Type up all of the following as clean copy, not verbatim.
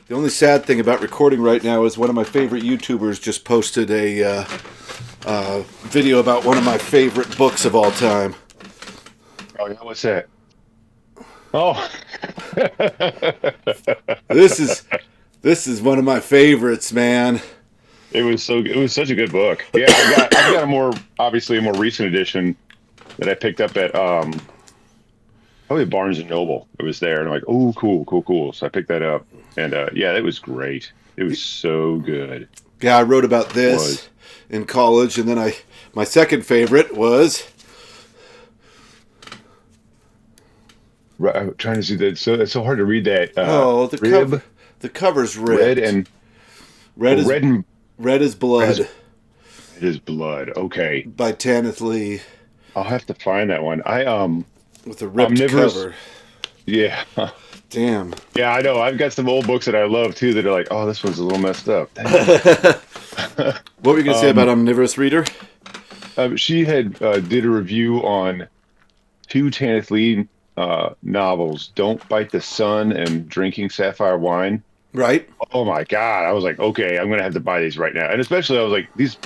The only sad thing about recording right now is one of my favorite YouTubers just posted a video about one of my favorite books of all time. Oh, yeah, what's that? Oh, This is this is one of my favorites, man. it was such a good book. Yeah, I've got a more obviously a more recent edition that I picked up at probably Barnes and Noble. It was there, and I'm like, oh, cool, cool, cool. So I picked that up, and yeah, it was great. It was so good. Yeah, I wrote about It was. this in college, and then my second favorite was Right, I'm trying to see that. So it's so hard to read that. the Rib, cover. The cover's red, ripped. and Red oh, is red is red is blood it is blood. Okay, by Tanith Lee I'll have to find that one. with a ripped Omnivorous. cover. Yeah, Damn. yeah, I know. I've got some old books that I love too that are like, oh, this one's a little messed up. Dang. What were you gonna say about Omnivorous Reader? She had did a review on two Tanith Lee novels, "Don't Bite the Sun" and "Drinking Sapphire Wine." Right? Oh my God! I was like, okay, I'm gonna have to buy these right now. And especially, I was like, these.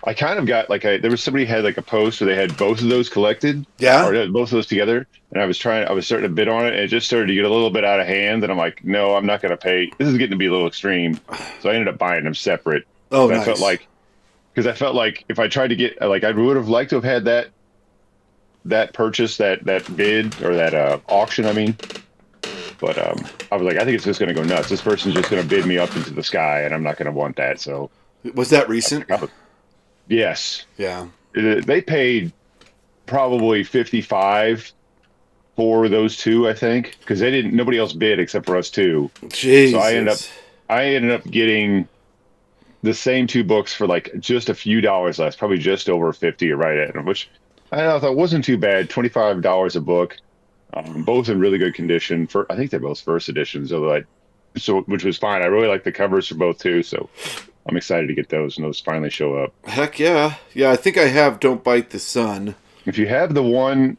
I kind of got like there was somebody had like a post where they had both of those collected, Yeah. or both of those together, and I was starting to bid on it, and it just started to get a little bit out of hand, and I'm like, no, I'm not gonna pay. This is getting to be a little extreme, so I ended up buying them separate. Oh, And I felt nice. like because I felt like if I tried to get like I would have liked to have had that purchase that bid or that auction. I mean, but I was like, I think it's just gonna go nuts. This person's just gonna bid me up into the sky, and I'm not gonna want that. So Was that recent? yes. Yeah. They paid probably 55 for those two, I think, because they didn't. Nobody else bid except for us two. So Jesus. I ended up getting the same two books for like just a few dollars less, probably just over 50 right at them, which I thought wasn't too bad. $25 a book, both in really good condition. For I think they're both first editions, although so which was fine. I really like the covers for both too, so I'm excited to get those and those finally show up. Heck yeah. Yeah, I think I have Don't Bite the Sun. If you have the one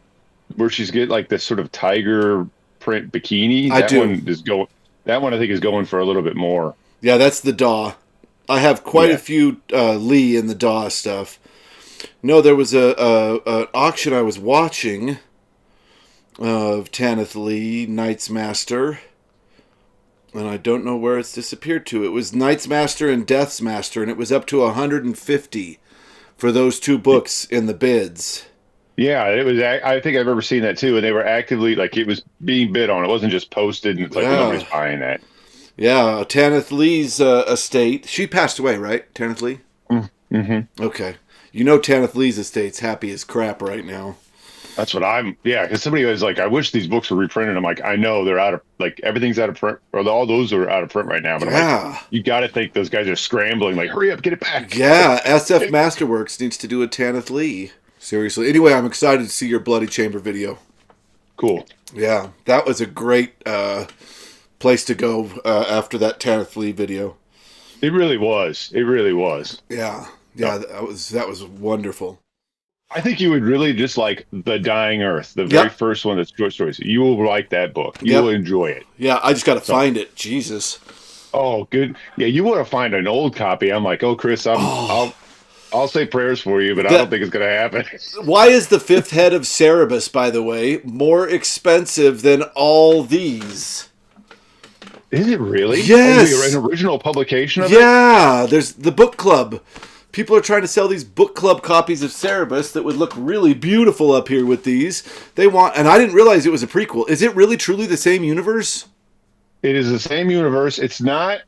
where she's get like this sort of tiger print bikini, I that do. one is going. That one I think is going for a little bit more. Yeah, that's the DAW. I have quite a Yeah. few Lee in the DAW stuff. No, there was an auction I was watching of Tanith Lee, Knight's Master, and I don't know where it's disappeared to. It was Knight's Master and Death's Master, and it was up to 150 for those two books in the bids. Yeah, it was. I think I've ever seen that too, and they were actively like it was being bid on. It wasn't just posted, and it's like nobody's Yeah, buying that. yeah. Tanith Lee's estate. She passed away, right? Tanith Lee. Mm-hmm. Okay. You know Tanith Lee's estate's happy as crap right now. That's what I'm. Yeah, because somebody was like, "I wish these books were reprinted." I'm like, I know they're out of like everything's out of print, or all those are out of print right now. But I'm like, Yeah. you got to think those guys are scrambling. Like, hurry up, get it back. Yeah, SF Masterworks needs to do a Tanith Lee. Seriously. Anyway, I'm excited to see your Bloody Chamber video. Cool. Yeah, that was a great place to go after that Tanith Lee video. It really was. It really was. Yeah, yeah, that was wonderful. I think you would really just like The Dying Earth, the very Yep, first one that's short stories. You will like that book. You yep, will enjoy it. yeah. I just got to So, find it. Jesus. oh, good. Yeah, you want to find an old copy. I'm like, oh, Chris, Oh, I'll say prayers for you, but I don't that. think it's gonna happen. Why is the fifth head of Cerebus, by the way, more expensive than all these? Is it really? Oh, Yes. an original publication of it? Yeah, there's the book club. People are trying to sell these book club copies of Cerebus that would look really beautiful up here with these. They want, and I didn't realize it was a prequel. Is it really truly the same universe? It is the same universe. It's not.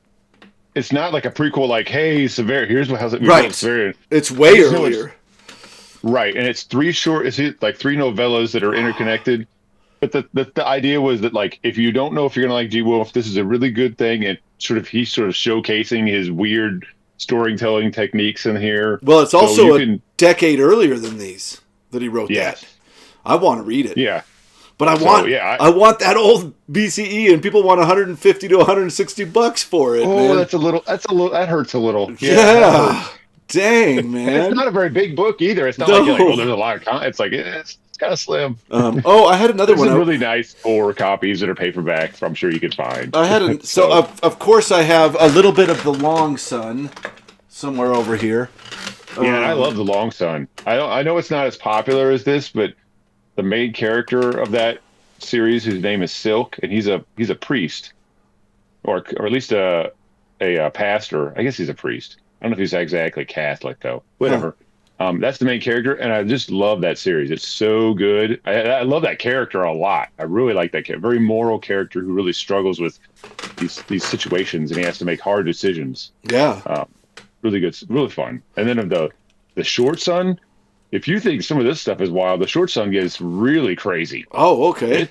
It's not like a prequel. Like, hey, Severe. Here's what how's it. Right. Severe. It's I way just know it's earlier. right, and it's three short. Is it like three novellas that are interconnected? But the idea was that like if you don't know if you're gonna like Gene Wolfe, this is a really good thing. And he's sort of showcasing his weird storytelling techniques in here. Well, it's So you also a can decade earlier than these that he wrote that. yes, I want to read it. yeah. But I So want yeah. I want that old BCE, and people want 150 to 160 bucks for it, Oh, man. that's a little. That's a little. That hurts a little. Yeah, that hurts. Yeah. Dang, And it's man. not a very big book either. It's not like you're like, oh, No. there's a lot of content. It's like it's kind of slim. I had another There's one. some really nice 4 copies that are paperback. I'm sure you could find. I had of course I have a little bit of the Long Sun somewhere over here. Yeah, and I love the Long Sun. I know it's not as popular as this, but the main character of that series, whose name is Silk, and he's a priest, or at least a pastor. I guess he's a priest. I don't know if he's exactly Catholic though. Whatever. That's the main character, and I just love that series. It's so good. I love that character a lot. I really like that very moral character who really struggles with these situations, and he has to make hard decisions. Yeah. Really good, really fun. And then of the Short Sun, if you think some of this stuff is wild, the Short Sun gets really crazy. Oh, okay.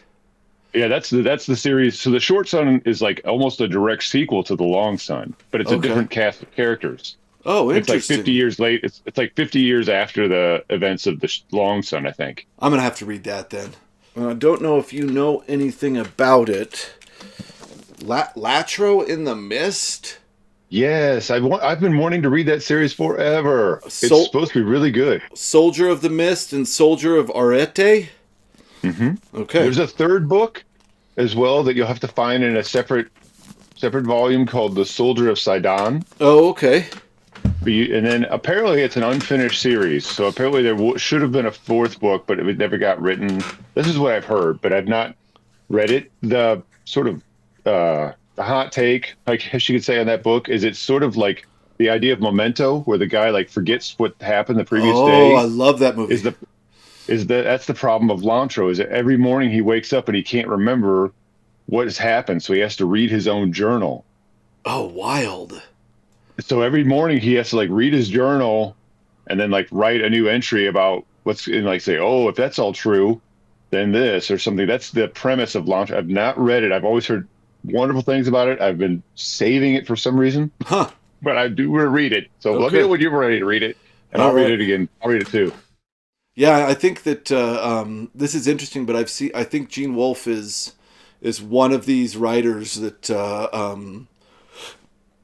Yeah, that's the series. So the Short Sun is like almost a direct sequel to the Long Sun, but it's a different cast of characters. Oh, interesting. It's like 50 years late. It's like 50 years after the events of the Long Sun, I think. I'm gonna have to read that then. I don't know if you know anything about it. Latro in the Mist. Yes, I've been wanting to read that series forever. It's supposed to be really good. Soldier of the Mist and Soldier of Arete. Mm-hmm. Okay. There's a third book as well that you'll have to find in a separate volume called The Soldier of Sidon. Oh, okay. And then apparently it's an unfinished series. So apparently there should have been a 4th book, but it never got written. This is what I've heard, but I've not read it. The sort of the hot take, I guess you could say, on that book is it's sort of like the idea of Memento, where the guy like forgets what happened the previous day. Oh, I love that movie. That's the problem of Lantro, is that every morning he wakes up and he can't remember what has happened, so he has to read his own journal. Oh, wild. So every morning he has to like read his journal and then like write a new entry about what's and like say, oh, if that's all true, then this or something. That's the premise of Lantro. I've not read it. I've always heard wonderful things about it. I've been saving it for some reason. But I do want to read it. So let me know when you're ready to read it, and I'll read it again. I'll read it too. Yeah, I think that this is interesting, but I think Gene Wolfe is one of these writers that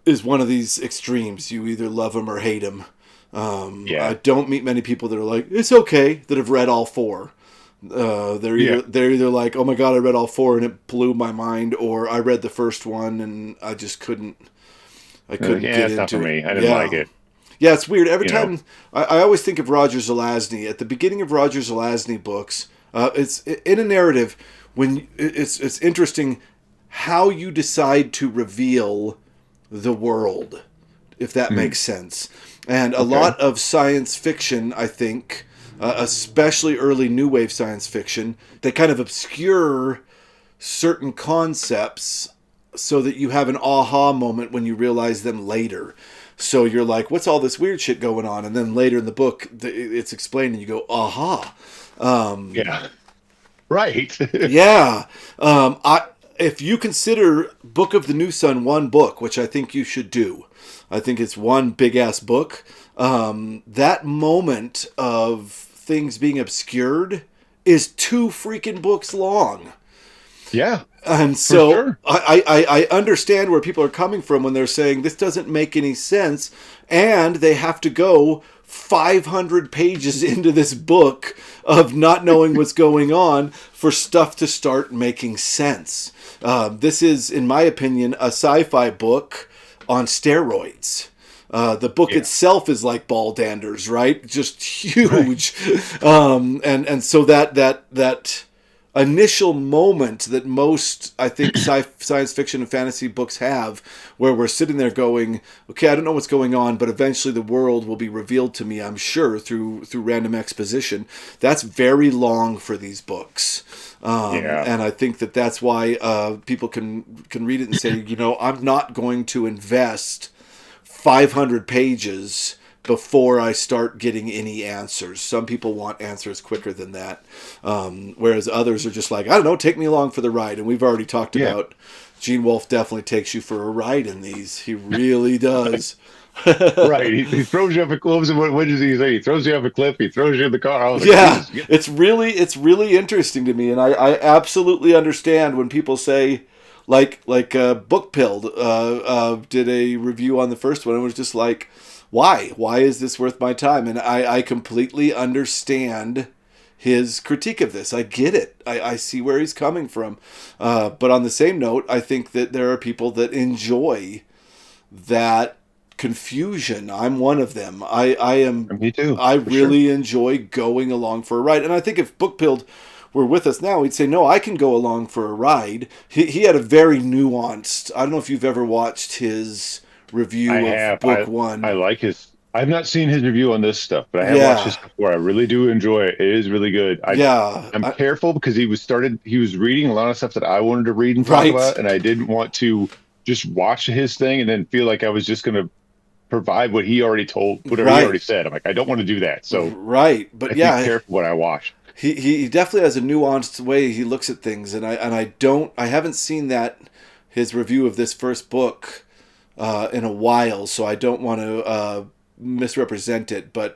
is one of these extremes. You either love him or hate him. I don't meet many people that are like, it's okay, that have read all 4. They're either like, oh my god, I read all 4 and it blew my mind, or I read the first one and I just couldn't get into it. It's not for me. I didn't like it. Yeah, it's weird. Every time I always think of Roger Zelazny. At the beginning of Roger Zelazny books, it's in a narrative when it's interesting how you decide to reveal the world, if that makes sense. And a lot of science fiction, I think, especially early new wave science fiction, they kind of obscure certain concepts so that you have an aha moment when you realize them later. So you're like, what's all this weird shit going on? And then later in the book, it's explained and you go, aha. Right. Yeah. If you consider Book of the New Sun one book, which I think you should do, I think it's one big-ass book, that moment of things being obscured is 2 freaking books long. Yeah. And so sure. I understand where people are coming from when they're saying this doesn't make any sense, and they have to go 500 pages into this book of not knowing what's going on for stuff to start making sense. This is, in my opinion, a sci-fi book on steroids. The book itself is like Baldanders, right? Just huge. Right. And so that initial moment that most, I think, science fiction and fantasy books have, where we're sitting there going, okay, I don't know what's going on, but eventually the world will be revealed to me, I'm sure, through random exposition. That's very long for these books. And I think that's why people can read it and say, I'm not going to invest 500 pages before I start getting any answers. Some people want answers quicker than that. Whereas others are just like, I don't know, take me along for the ride. And we've already talked about Gene Wolfe definitely takes you for a ride in these. He really does. Right. He throws you off a cliff. What does he say? He throws you off a cliff. He throws you in the car. It's really interesting to me. And I absolutely understand when people say, like Book Pilled did a review on the first one. It was just like, why is this worth my time? And I completely understand his critique of this. I get it. I see where he's coming from. But on the same note, I think that there are people that enjoy that confusion. I'm one of them. I am. Me too. I for really sure. enjoy going along for a ride. And I think if Bookpilled were with us now, he'd say, no, I can go along for a ride. He had a very nuanced, I don't know if you've ever watched his review I of have. book one. I like his. I've not seen his review on this stuff, but I have Yeah. watched this before. I really do enjoy it. It is really good. I'm careful because he was reading a lot of stuff that I wanted to read and talk Right. about, and I didn't want to just watch his thing and then feel like I was just going to provide what he already told, whatever he already said. I'm like, I don't want to do that. So right, but I yeah, be careful what I watch. He definitely has a nuanced way he looks at things, and I haven't seen that his review of this first book in a while, so I don't want to misrepresent it. But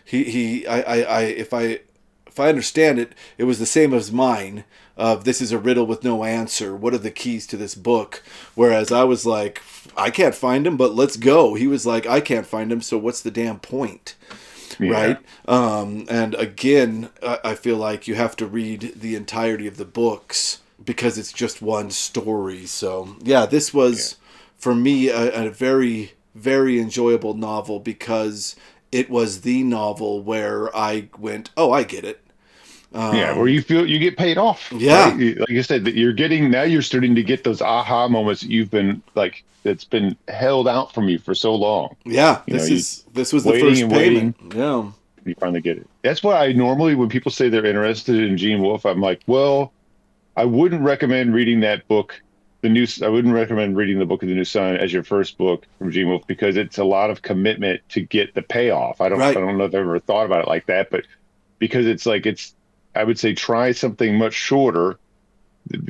if I understand it, it was the same as mine. Of this is a riddle with no answer. What are the keys to this book? Whereas I was like, I can't find him, but let's go. He was like, I can't find him, so what's the damn point? Yeah. Right? And again, I feel like you have to read the entirety of the books because it's just one story. So, yeah, this was, for me, a very, very enjoyable novel because it was the novel where I went, oh, I get it. Where you feel you get paid off. Yeah. Right? Like you said, that you're starting to get those aha moments that you've been like, it's been held out from you for so long. Yeah, this was the waiting first and payment. waiting. Yeah. You finally get it. That's why I normally, when people say they're interested in Gene Wolfe, I'm like, well, I wouldn't recommend reading that book. I wouldn't recommend reading the Book of the New Sun as your first book from Gene Wolfe because it's a lot of commitment to get the payoff. I don't know if I've ever thought about it like that, but because I would say try something much shorter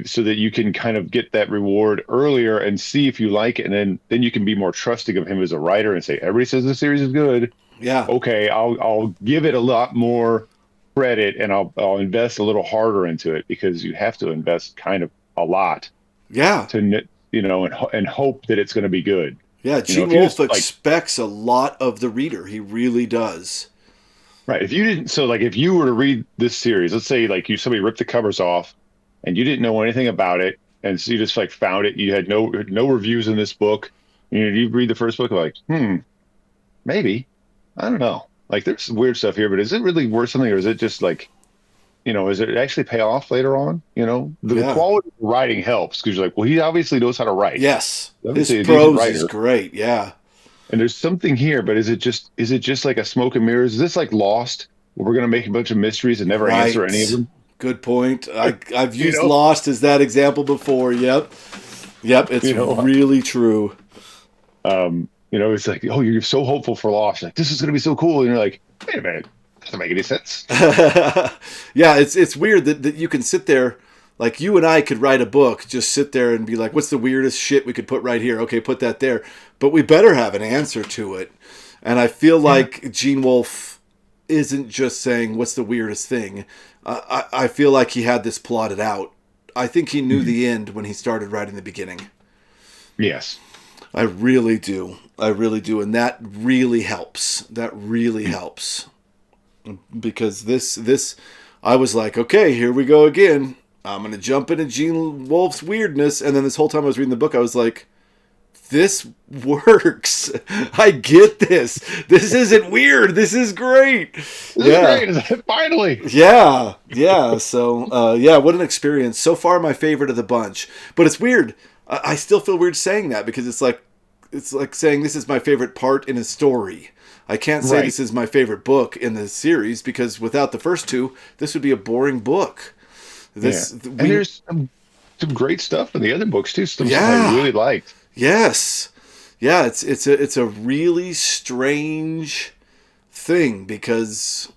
so that you can kind of get that reward earlier and see if you like it, and then you can be more trusting of him as a writer and say, everybody says the series is good. Yeah. Okay, I'll give it a lot more credit and I'll invest a little harder into it because you have to invest kind of a lot. Yeah. To and hope that it's going to be good. Yeah, Gene Wolfe expects a lot of the reader. He really does. Right. If you were to read this series, let's say like somebody ripped the covers off and you didn't know anything about it, and so you just like found it, you had no reviews in this book, you read the first book like, maybe, I don't know, like there's some weird stuff here, but is it really worth something, or is it just like, is it actually pay off later on? The quality of the writing helps because you're like, well, he obviously knows how to write. Yes, his prose is great. Yeah. And there's something here, but is it just like a smoke and mirrors? Is this like Lost, where we're going to make a bunch of mysteries and never answer any of them? Good point. I've used Lost as that example before. Yep. It's really true. It's like, oh, you're so hopeful for Lost. You're like, this is going to be so cool. And you're like, wait a minute, that doesn't make any sense. Yeah, it's weird that you can sit there. Like, you and I could write a book, just sit there and be like, what's the weirdest shit we could put right here? Okay, put that there. But we better have an answer to it. And I feel like Gene Wolfe isn't just saying, what's the weirdest thing? I feel like he had this plotted out. I think he knew the end when he started writing the beginning. Yes. I really do. And that really helps. Because this, I was like, okay, here we go again. I'm going to jump into Gene Wolfe's weirdness. And then this whole time I was reading the book, I was like, this works. I get this. This isn't weird. This is great. This is great. Finally. Yeah. So, what an experience. So far, my favorite of the bunch. But it's weird. I still feel weird saying that because it's like saying this is my favorite part in a story. I can't say this is my favorite book in the series because without the first two, this would be a boring book. And there's some great stuff in the other books too. Stuff I really liked. Yes. Yeah, it's a really strange thing because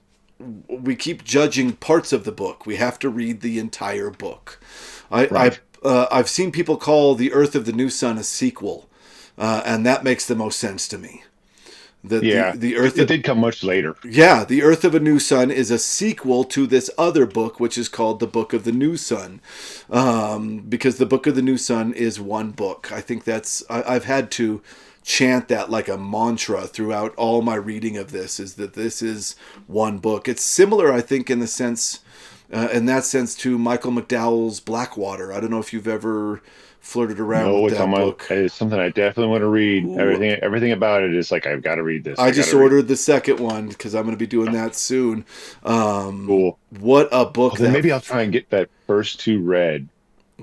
we keep judging parts of the book. We have to read the entire book. I've seen people call The Earth of the New Sun a sequel, and that makes the most sense to me. It did come much later. Yeah, The Earth of a New Sun is a sequel to this other book, which is called The Book of the New Sun, because The Book of the New Sun is one book. I think I've had to chant that like a mantra throughout all my reading of this, is that this is one book. It's similar, I think, in that sense to Michael McDowell's Blackwater. I don't know if you've ever flirted around No, with it's that on my. book. It's something I definitely want to read. Ooh. Everything about it is like I've got to read this. I I got just to read. ordered the second one because I'm going to be doing that soon. Cool. What a book Well, then that. maybe I'll try and get that first two read.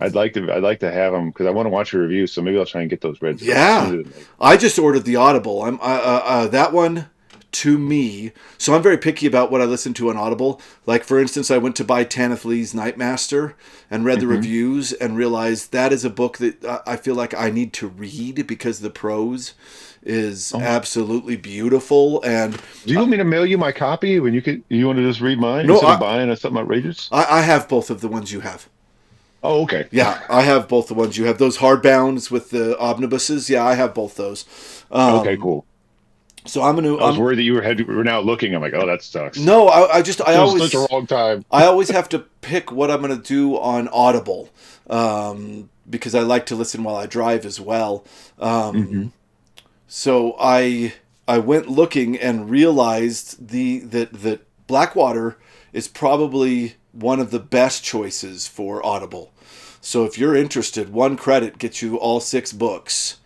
I'd like to have them because I want to watch a review. So maybe I'll try and get those read Yeah, sooner than later. I just ordered the Audible. That one to me. So I'm very picky about what I listen to on Audible. Like for instance, I went to buy Tanith Lee's Nightmaster and read the Mm-hmm. reviews and realized that is a book that I feel like I need to read because the prose is Oh, absolutely beautiful. And do you want me to mail you my copy when you want to just read mine no, instead of buying something outrageous? I have both of the ones you have. Oh, okay. Yeah, I have both the ones you have. Those hardbounds with the omnibuses. Yeah, I have both those. Okay, cool. So I'm gonna. I was worried that you were now looking. I'm like, oh, that sucks. No, I just I It was such always a long time. I always have to pick what I'm gonna do on Audible, because I like to listen while I drive as well. Mm-hmm. So I went looking and realized that Blackwater is probably one of the best choices for Audible. So if you're interested, one credit gets you all 6 books.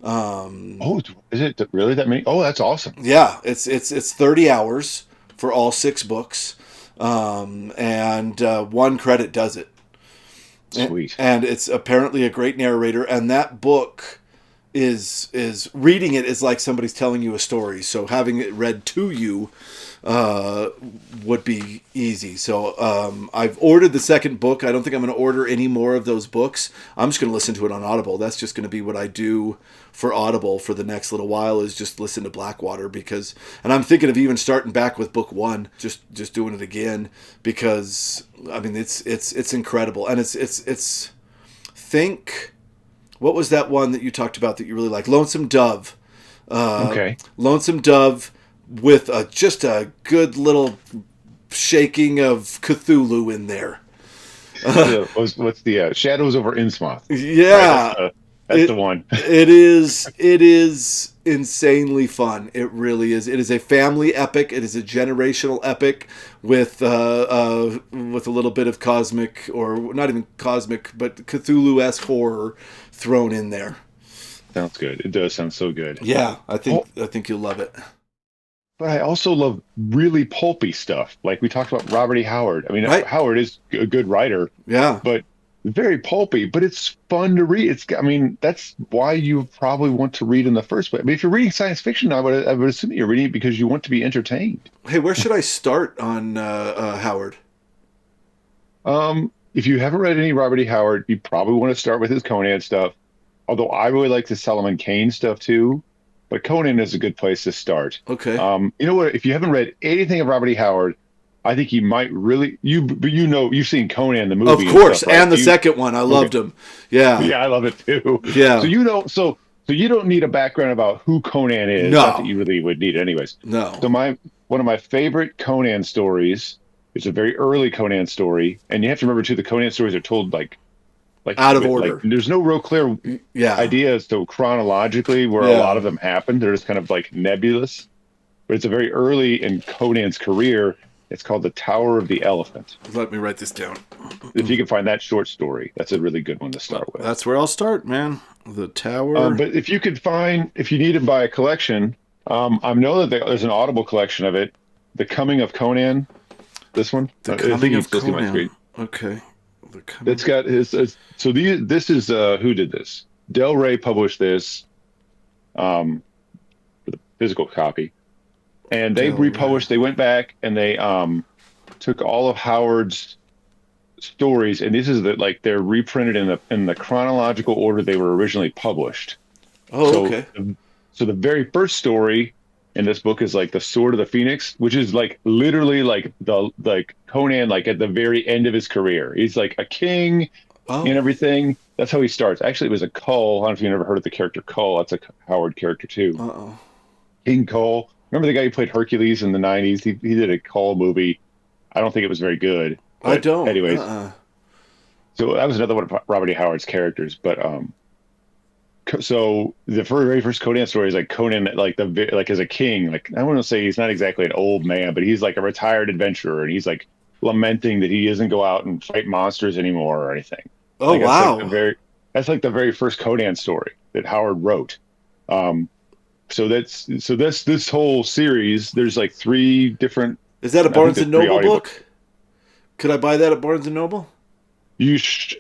Oh, is it really that many? Oh, that's awesome. Yeah, it's 30 hours for all 6 books, and one credit does it. Sweet. And it's apparently a great narrator, and that book is reading it is like somebody's telling you a story. So having it read to you would be easy. So I've ordered the second book. I don't think I'm going to order any more of those books. I'm just going to listen to it on Audible. That's just going to be what I do for Audible for the next little while, is just listen to Blackwater, because, and I'm thinking of even starting back with book 1, just doing it again, because I mean it's incredible. And it's think, what was that one that you talked about that you really like? Lonesome Dove. Okay. Lonesome Dove with just a good little shaking of Cthulhu in there. What's the Shadows over Innsmouth? Yeah. Right, that's the one. It is insanely fun. It really is. It is a family epic. It is a generational epic with a little bit of cosmic, or not even cosmic, but Cthulhu-esque horror thrown in there. Sounds good. It does sound so good. Yeah, I think you'll love it. But I also love really pulpy stuff. Like we talked about Robert E. Howard. I mean, Right. Howard is a good writer, Yeah. but very pulpy, but it's fun to read. I mean, that's why you probably want to read in the first place. I mean, if you're reading science fiction, I would assume that you're reading it because you want to be entertained. Hey, where should I start on Howard? If you haven't read any Robert E. Howard, you probably want to start with his Conan stuff. Although I really like the Solomon Kane stuff too, but Conan is a good place to start. Okay. You know what? If you haven't read anything of Robert E. Howard, I think you might really you've seen Conan the movie, Of course, stuff, right? and the second one, I loved him. Yeah. Yeah, I love it too. Yeah. So you don't need a background about who Conan is. No. Not that you really would need it anyways. No. So one of my favorite Conan stories is a very early Conan story, and you have to remember too, the Conan stories are told like Out of order. There's no real clear idea as to chronologically where a lot of them happened. They're just kind of like nebulous. But it's a very early in Conan's career. It's called The Tower of the Elephant. Let me write this down. If you can find that short story, that's a really good one to start with. That's where I'll start, man. The Tower. But if you need to buy a collection, I know that there's an Audible collection of it. The Coming of Conan. This one. The Coming of still see my Conan. screen. Okay. It's got his. So this is who did this? Del Rey published this, for the physical copy, and they republished. They went back and they took all of Howard's stories, and this is they're reprinted in the chronological order they were originally published. Oh, so, okay. So the very first story in this book is like the Sword of the Phoenix, which is like literally like Conan at the very end of his career. He's like a king and everything. That's how he starts. Actually, it was a Kull. I don't know if you've ever heard of the character Kull. That's a Howard character too. Uh-oh. King Kull. Remember the guy who played Hercules in the 90's? He did a Kull movie. I don't think it was very good. I don't. Anyways. So that was another one of Robert E. Howard's characters. But so the very first Conan story is like Conan, like as a king. Like I want to say he's not exactly an old man, but he's like a retired adventurer, and he's like lamenting that he doesn't go out and fight monsters anymore or anything. Oh, Like wow. that's like the very first Conan story that Howard wrote. Um, this whole series. There's like three different. Is that a I think Barnes there's and three Noble audiobooks. book? Could I buy that at Barnes and Noble? You sh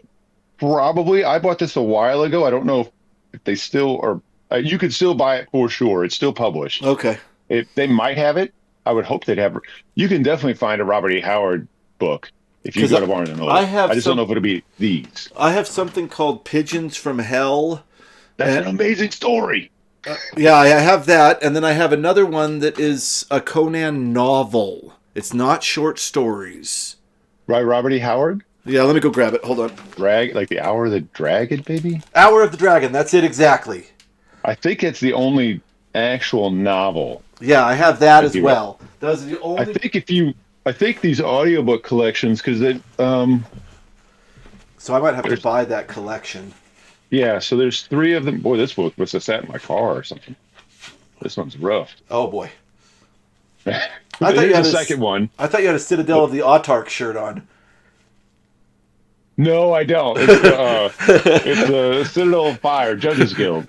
Probably. I bought this a while ago. I don't know if they still are. You could still buy it for sure. It's still published. Okay. If they might have it, I would hope they'd have. You can definitely find a Robert E. Howard book if you Because go to Barnes and Noble. I have I just don't know if it'll be these. I have something called Pigeons from Hell. That's an amazing story. Yeah, I have that, and then I have another one that is a Conan novel. It's not short stories. Right, Robert E. Howard. Yeah, let me go grab it. Hold on. Like the Hour of the Dragon, maybe. Hour of the Dragon. That's it exactly. I think it's the only actual novel. Yeah, I have that as well. Those are the only. I think these audiobook collections, because it So I might have to buy that collection. yeah, so there's three of them. Boy, this book must have sat in my car or something. This one's rough. Oh boy. I thought you had the second one. I thought you had a Citadel of the Autarch shirt on. No, I don't. It's a Citadel of Fire Judges Guild.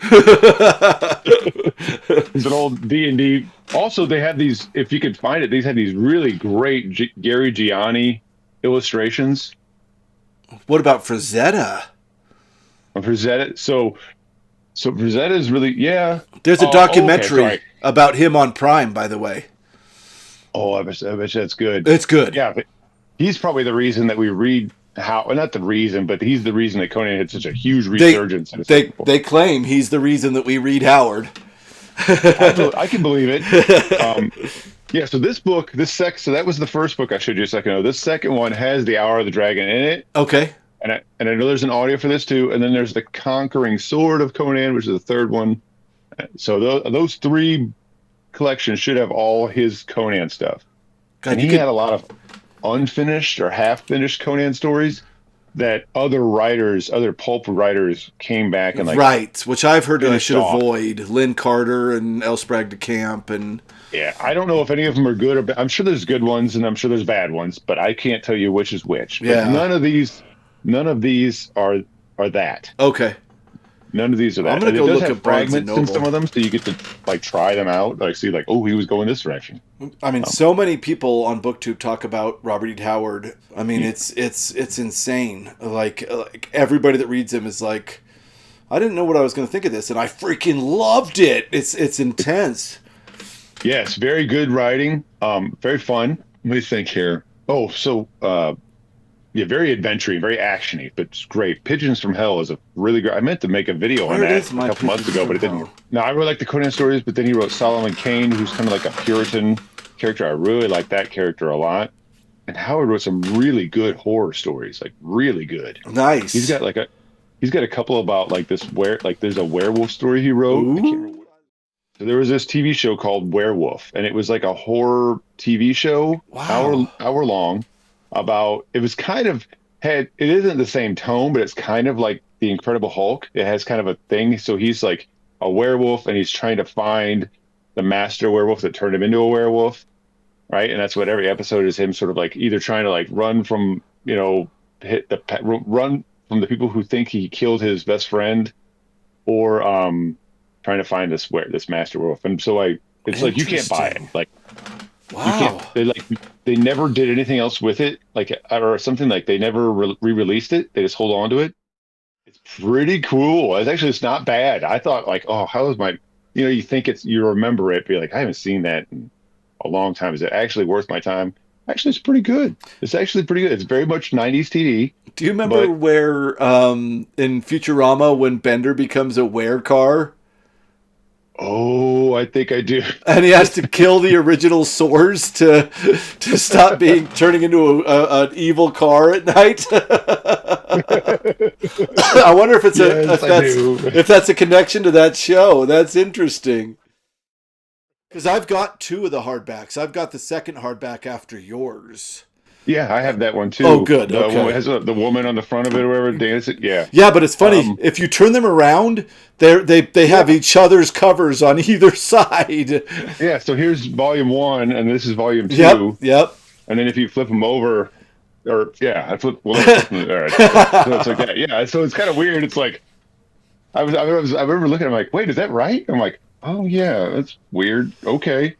It's an old D&D. Also, they have these. If you could find it, these had these really great Gary Gianni illustrations. What about Frazetta? Frazetta. So Frazetta is really There's a documentary about him on Prime, by the way. Oh, I bet you that's good. It's good. Yeah, but he's probably the reason that we read not the reason, but he's the reason that Conan had such a huge resurgence. They claim he's the reason that we read Howard. I can believe it. Yeah, so so that was the first book I showed you a second ago. This second one has the Hour of the Dragon in it. Okay. And I know there's an audio for this too. And then there's the Conquering Sword of Conan, which is the third one. So those three collections should have all his Conan stuff. God, and he had a lot of unfinished or half-finished Conan stories that other pulp writers came back and which I've heard I should off. avoid. Lynn Carter and L. Sprague de Camp and yeah, I don't know if any of them are good or bad. I'm sure there's good ones and I'm sure there's bad ones, but I can't tell you which is which. Yeah. But none of these are that. Okay. None of these are that. I'm gonna go look at Barnes and Noble. In some of them, so you get to try them out, see oh, he was going this direction. I mean, so many people on BookTube talk about Robert E. Howard. I mean, it's insane. Like everybody that reads him is like, I didn't know what I was going to think of this, and I freaking loved it. It's intense. Yes, very good writing. Very fun. Let me think here. Oh, so very adventure-y, very action-y, but it's great. Pigeons from Hell is a really great. I meant to make a video on that a couple months ago, but it didn't. No, I really like the Conan stories, but then he wrote Solomon Kane, who's kind of like a Puritan character. I really like that character a lot. And Howard wrote some really good horror stories, like really good. Nice. He's got a couple about there's a werewolf story he wrote. I can't remember. So there was this TV show called Werewolf, and it was like a horror TV show, hour long. It was kind of it isn't the same tone, but it's kind of like the Incredible Hulk. It has kind of a thing. So he's like a werewolf and he's trying to find the master werewolf that turned him into a werewolf. Right. And that's what every episode is, him sort of either trying to run from, run from the people who think he killed his best friend, or trying to find this master werewolf. And so it's like, you can't buy it. Wow. They never did anything else with it, or something, they never re-released it. They just hold on to it. It's pretty cool. It's not bad. I thought oh, how is my, you think you remember it, be like, I haven't seen that in a long time. Is it actually worth my time? Actually, it's pretty good. It's actually pretty good. It's very much 90s TV. Do you remember where in Futurama when Bender becomes a werecar? Oh, I think I do. And he has to kill the original Source to stop turning into an evil car at night. I wonder if if that's a connection to that show. That's interesting. Because I've got two of the hardbacks. I've got the second hardback after yours. Yeah, I have that one too. Oh, good. The Okay. one has the woman on the front of it or whatever dancing. Yeah. Yeah, but it's funny. Um, If you turn them around, they have yeah. each other's covers on either side. Yeah. So here's volume one, and this is volume Yep. two. Yep. And then if you flip them over, or yeah, I flip. Well, let me flip them. All right. So it's like that. Yeah. So it's kind of weird. It's like I remember looking. I'm like, wait, is that right? I'm like, oh yeah, that's weird. Okay.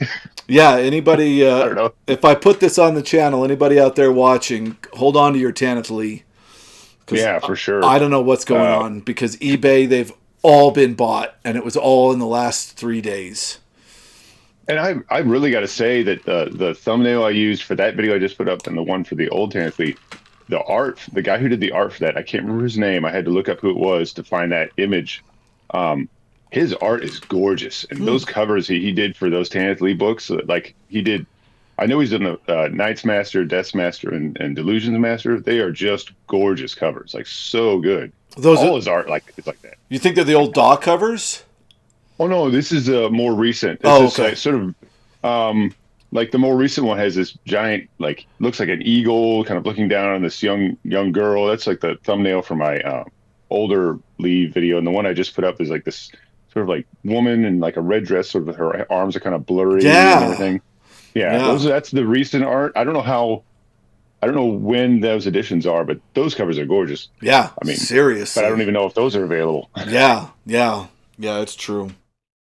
Yeah. Anybody? I don't know. If I put this on the channel, anybody out there watching, hold on to your Tanith Lee, because Yeah, for sure. I don't know what's going on, because eBay, they've all been bought, and it was all in the last 3 days. And I really got to say that the thumbnail I used for that video I just put up and the one for the old Tanith Lee, the art, the guy who did the art for that, I can't remember his name. I had to look up who it was to find that image. His art is gorgeous, and those covers he did for those Tanith Lee books, like he did. I know he's done the Night's Master, Death's Master, and Delusion's Master. They are just gorgeous covers, like so good. Those All are, his art, like it's like that. you think they're the old DAW covers? Oh no, this is more recent. It's Oh, just okay. like sort of like the more recent one has this giant, like looks like an eagle kind of looking down on this young girl. That's like the thumbnail for my older Lee video, and the one I just put up is like this sort of like woman in like a red dress, sort of her arms are kind of blurry and Yeah. everything. Yeah, Yeah. that's the recent art. I don't know when those editions are, but those covers are gorgeous. Yeah. I mean, Seriously. but I don't even know if those are available. Yeah. Yeah. Yeah. It's true.